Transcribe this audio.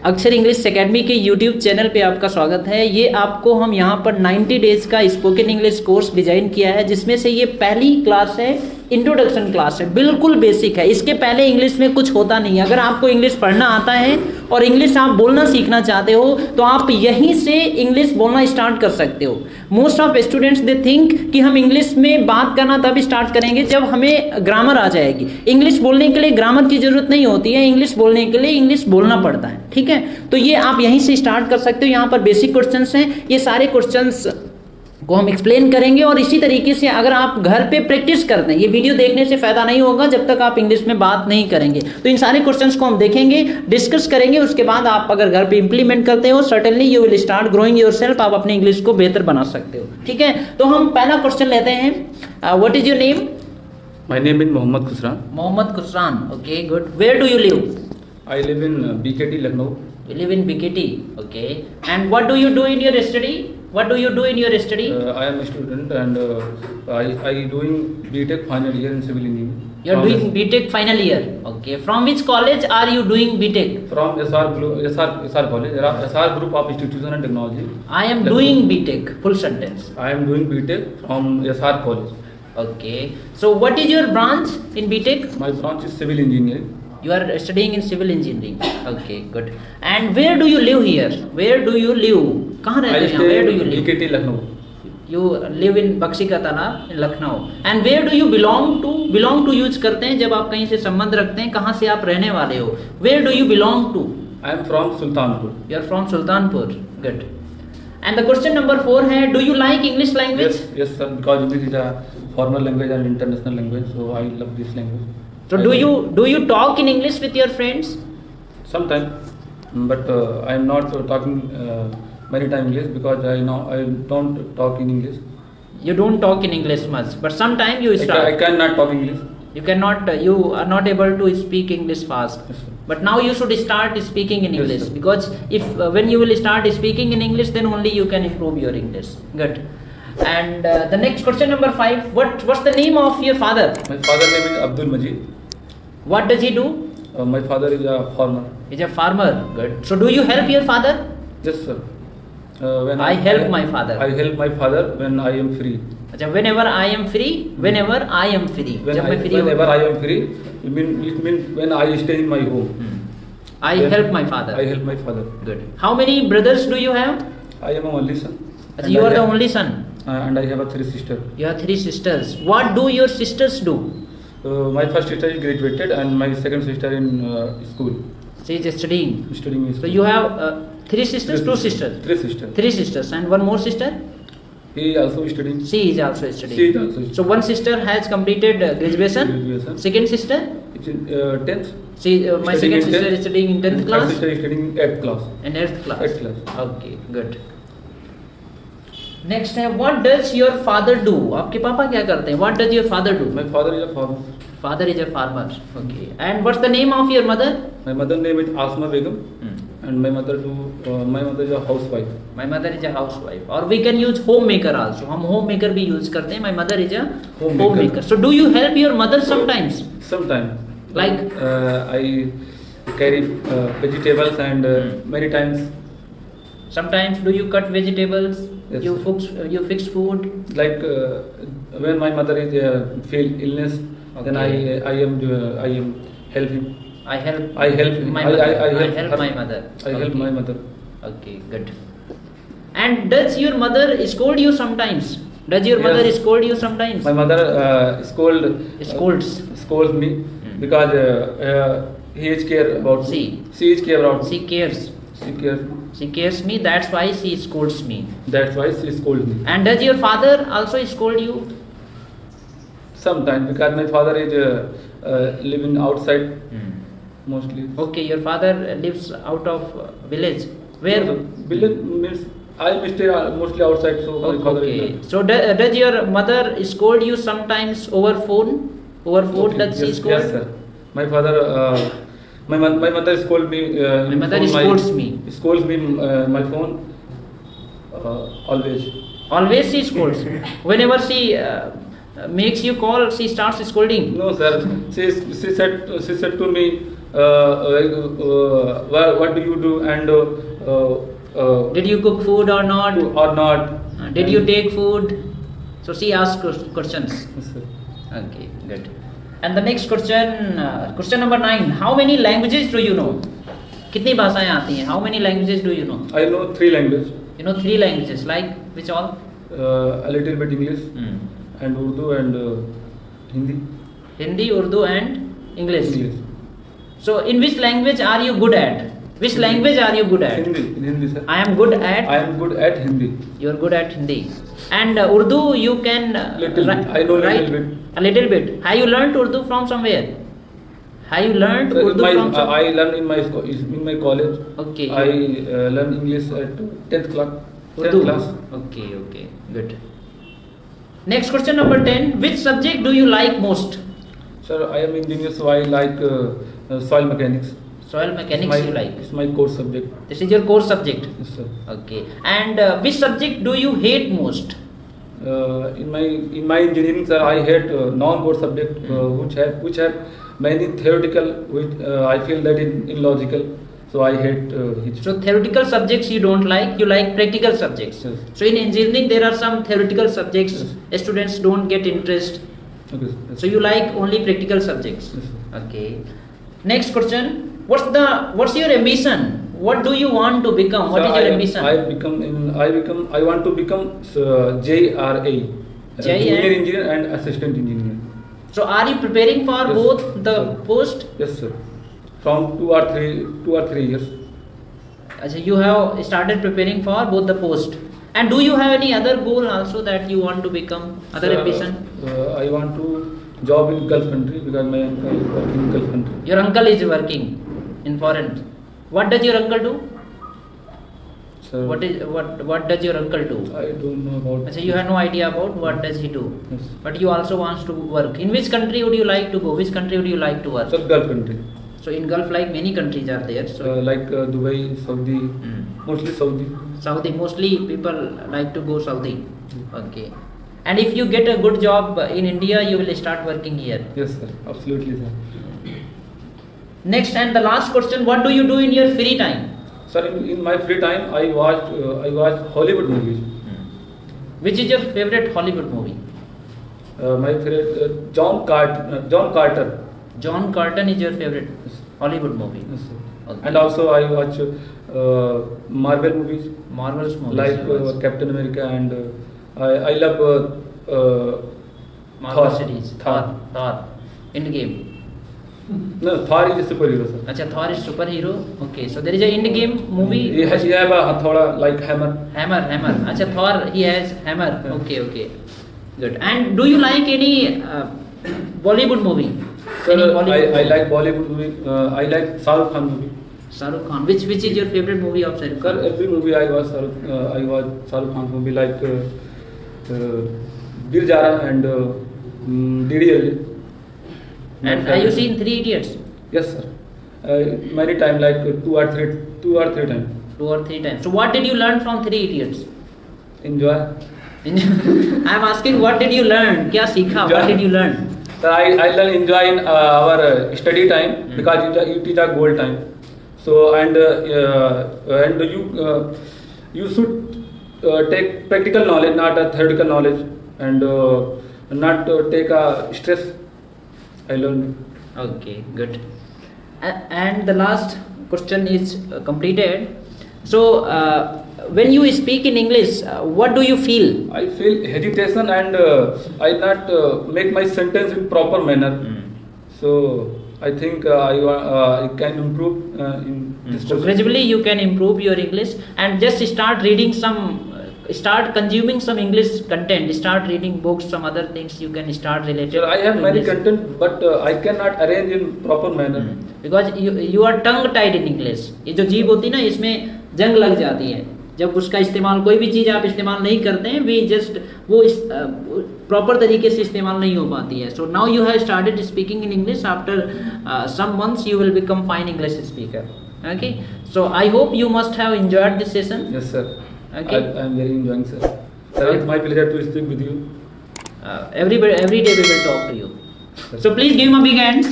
अक्षर English academy के YouTube channel पे आपका स्वागत है। ये आपको हम यहाँ पर 90 डेज का स्पोकन इंग्लिश कोर्स डिजाइन किया है, जिसमें से ये पहली क्लास है, इंट्रोडक्शन क्लास है, बिल्कुल बेसिक है। इसके पहले इंग्लिश में कुछ होता नहीं है। अगर आपको इंग्लिश पढ़ना आता है और इंग्लिश आप बोलना सीखना चाहते हो तो आप यहीं से इंग्लिश बोलना स्टार्ट कर सकते हो। Most of students they think कि हम इंग्लिश में बात करना तब स्टार्ट करेंगे जब हमें ग्रामर आ जाएगी। इंग्लिश बोलने के लिए ग्रामर की जरूरत नहीं होती है, इंग्लिश बोलने के लिए इंग्लिश बोलना पड़ता है। ठीक है, तो ये आप यहीं से स्टार्ट कर सकते हो। यहाँ पर बेसिक क्वेश्चंस हैं, ये सारे क्वेश्चंस को हम एक्सप्लेन करेंगे। और इसी तरीके से अगर आप घर पे प्रैक्टिस करते हैं, ये वीडियो देखने से फायदा नहीं होगा जब तक आप इंग्लिश में बात नहीं करेंगे। तो इन सारे क्वेश्चंस को हम देखेंगे, डिस्कस करेंगे, उसके बाद आप अगर घर पे इंप्लीमेंट करते हो, certainly you will start growing yourself. आप अपनी इंग्लिश को बेहतर बना सकते हो। ठीक है, तो हम पहला क्वेश्चन लेते हैं। What is your name? My name is Mohammad Khusran. Mohammad Khusran, okay, good. Where do you live? I live in BKT, Lucknow. You live in BKT, okay. And what do you do in your study? What do you do in your study? I am a student and I doing BTech final year in civil engineering. You are doing BTech final year, okay. From which college are you doing BTech? From SR College, SR Group of Institution and Technology. I am doing BTech, full sentence. I am doing BTech from SR College. Okay. So what is your branch in BTech? My branch is civil engineering. You are studying in civil engineering. Okay, good. And where do you live here? Where do you live? कहाँ रहते हैं? Where do you live? BKT, Lucknow. You live in Bakshi का तालाब, in Lucknow. And where do you belong to? Belong to use करते हैं जब आप कहीं से संबंध रखते हैं, कहाँ से आप रहने वाले हो? Where do you belong to? I am from Sultanpur. You are from Sultanpur. Good. And the question number 4 है, do you like English language? Yes sir, because English is a formal language and international language, so I love this language. So do you talk in English with your friends? Sometimes, but I am not talking many times English because I don't talk in English. You don't talk in English much, but sometimes you start. I cannot talk English. You are not able to speak English fast. Yes, sir. But now you should start speaking in Yes, English, sir. because if when you will start speaking in English, then only you can improve your English. Good. And the next question number 5. What's the name of your father? My father name is Abdul Majid. What does he do? My father is a farmer. He's a farmer. Good. So do you help your father? Yes sir. When I help my father. I help my father when I am free. अच्छा, whenever I am free. Whenever I am free. जब मैं free Whenever हूँ. I am free, it means when I stay in my home. I help my father. I help my father. Good. How many brothers do you have? I am a only son. अच्छा, you are the only son. And I have a 3 sisters. You have 3 sisters. What do your sisters do? My first sister is graduated and my second sister in school. She is studying. Studying in school. So you have 3 sisters, 2 sisters. 3 sisters. 3 sisters and one more sister. He also studying. She is also studying. She is also studying. So one sister has completed graduation. Graduation. Second sister. It's in 10th. She my Studying second in sister 10th. is studying in 10th Third class. sister is studying in 8th class. In 8th class. 8th class. Okay, good. Next है, what does your father do? आपके पापा क्या करते हैं? What does your father do? My father is a farmer. Father is a farmer. Okay. And what's the name of your mother? My mother name is Asma Begum. And my mother is a housewife. My mother is a housewife. Or we can use homemaker also. हम homemaker भी use करते हैं. My mother is a homemaker. So do you help your mother sometimes? Sometimes. Like? I carry vegetables and many times. Sometimes do you cut vegetables? Yes. You fix food? Like when my mother is feel illness, then Okay. I am help him. I help my mother. I I help help her. my mother. I help my mother. Okay, good. And does your mother scold you sometimes? Does your mother Yes. scold you sometimes? My mother Scolds. scolds me because he is care about She. She is care about She cares. She cares. She cares me. That's why she scolds me. That's why she scolds me. And does your father also scold you? Sometimes because my father is living outside mostly. Okay, your father lives out of village. Where? Village means I stay mostly outside, so my father Okay. is. So does your mother scold you sometimes over phone? Over phone, Okay, does she yes, scold? yes, sir. My father, my mother scold me. My mother scolds me. Scolds me my phone always. Always she scolds. Whenever she makes you call, she starts scolding. No, sir. She said to me, what do you do, and Did you cook food or not? or not? Did you take food? So she asks questions. Yes, sir. Okay, good. And the next question, question number 9. How many languages do you know? कितनी भाषाएं आती हैं? How many languages do you know? I know 3 languages. You know 3 languages, like which all? A little bit English and Urdu and Hindi. Hindi, Urdu and English. English. So in which language are you good at? Which language are you good at? Hindi. In Hindi, sir. I am good at. I am good at Hindi. You are good at Hindi. And Urdu you can Little bit. I know write little bit. a little bit. Have you learnt Urdu from somewhere? Have you learnt Urdu from somewhere? I learn in my college. Okay. I learn English at 10th class. 10th Urdu. class. Okay, okay, good. Next question number 10. Which subject do you like most? Sir, I am engineer, so I like soil mechanics. Soil mechanics you like. It's my course subject. This is your core subject. Yes, sir. Okay. And which subject do you hate most? In my engineering, sir, I hate non-core subject which have many theoretical, which I feel that in illogical. So I hate history. So theoretical subjects you don't like, you like practical subjects. Yes. So in engineering there are some theoretical subjects, students don't get interest. Okay. Yes. So you like only practical subjects. Yes, sir. Okay. Next question. What's your ambition? What do you want to become? What Sir, is your ambition? I want to become JRA, junior engineer and assistant engineer. So are you preparing for Yes, both the sir. post? Yes, sir. From 2 or 3 years. Achha, you have started preparing for both the post. And do you have any other goal also that you want to become? Other Sir, ambition? I want to job in Gulf country because my uncle is working in Gulf country. Your uncle is working in foreign. What does your uncle do? Sir, What does your uncle do? I don't know about. Achha, you have no idea about what does he do. Yes. But you also wants to work. In which country would you like to go? Which country would you like to work? Sir, Gulf country. So in Gulf, like many countries are there. So Like Dubai, Saudi, mostly Saudi. Saudi, mostly people like to go Saudi. Okay. And if you get a good job in India, you will start working here. Yes, sir. Absolutely, sir. Next and the last question: what do you do in your free time? Sir, in my free time, I watch Hollywood movies. Which is your favorite Hollywood movie? My favorite John Carter. John Carter is your favorite Hollywood movie. Yes, sir. Okay. And also I watch Marvel movies Marvel's movies. like you watch. Captain America, and I love Marvel Thor. series. Thor. Thor. Endgame. No, Thor is a superhero, sir. Acha, Thor is superhero. Okay, so there is a Endgame movie. He have a hathoda like hammer. Hammer. Acha, Thor, he has hammer. Yeah. Okay. Good. And do you like any Bollywood movie? Sir, Any Bollywood I movie? like Bollywood movie. I like Shah Rukh Khan movie. Shah Rukh Khan. Which is your favorite movie of Shah Rukh Sir, Khan? every movie I watch Shah Rukh Khan movie like Dil Jara and DDL. And have you seen Three Idiots? Yes, sir. Many times, like two or three times. 2 or 3 times. So what did you learn from Three Idiots? Enjoy. I am asking what did you learn? क्या सीखा? What did you learn? Sir, I learn enjoy in our study time because it is a goal time. So and you should take practical knowledge, not a theoretical knowledge, and not take a stress. I learned. Okay, good. And the last question is completed. So when you speak in English, what do you feel? I feel hesitation and I not make my sentence in proper manner. So I think I can improve in this. So gradually you can improve your English and just start reading start consuming some English content, start reading books, some other things you can start related. Sir, I have to many English. content, but I cannot arrange in proper manner. Because you are tongue tied in English. ये जो जीभ होती है ना, इसमें जंग लग जाती है. जब उसका इस्तेमाल कोई भी चीज़ आप इस्तेमाल नहीं करते हैं, we just वो प्रॉपर तरीके से इस्तेमाल नहीं हो पाती है. So now you have started speaking in English. After some months you will become fine English speaker. Okay. So I hope you must have enjoyed this session. Yes, sir. Okay. I am very enjoying, sir. Sir, it's my pleasure to speak with you. Every day we will talk to you. So please give him a big hand.